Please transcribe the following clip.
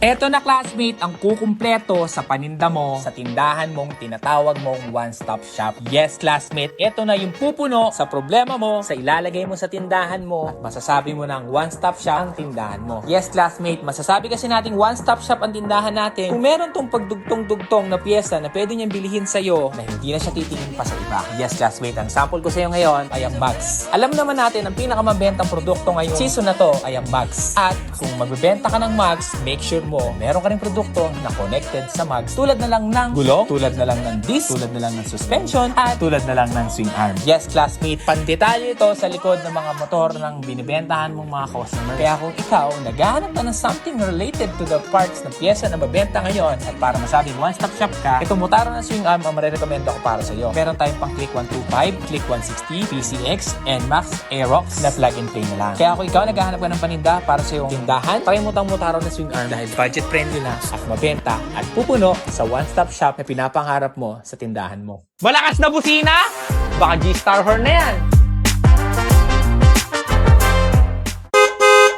Eto na classmate ang kukumpleto sa paninda mo sa tindahan mong tinatawag mong one-stop shop. Yes classmate, eto na yung pupuno sa problema mo, sa ilalagay mo sa tindahan mo at masasabi mo ng one-stop shop ang tindahan mo. Yes classmate, masasabi kasi nating one-stop shop ang tindahan natin kung meron tong pagdugtong-dugtong na pyesa na pwede niyang bilihin sa'yo na hindi na siya titingin pa sa iba. Yes classmate, ang sample ko sa'yo ngayon ay ang mugs. Alam naman natin ang pinakamabentang produkto ngayong season na to ay ang mugs. At kung magbebenta ka ng mugs, make sure mo, meron ka ring produkto na connected sa mugs tulad na lang ng gulong, tulad na lang ng disc, tulad na lang ng suspension, at tulad na lang ng swing arm. Yes, classmate, pandetalye ito sa likod ng mga motor ng binibentahan mong mga customer. Kaya kung ikaw, naghahanap ka ng something related to the parts na pyesa na mabenta ngayon at para masabing one-stop shop ka, itong Motaro na swing arm ang marirekomendo ko para sa iyo. Meron tayong pang Click 125, Click 160, PCX, and Max Aerox na plug and play na lang. Kaya kung ikaw naghahanap ka ng paninda para sa iyong tindahan, try mo tang Motaro na swing arm dahil budget friendly na at mabenta at pupuno sa one-stop shop na pinapangarap mo sa tindahan mo. Malakas na busina? Baka G-Star Horn na yan!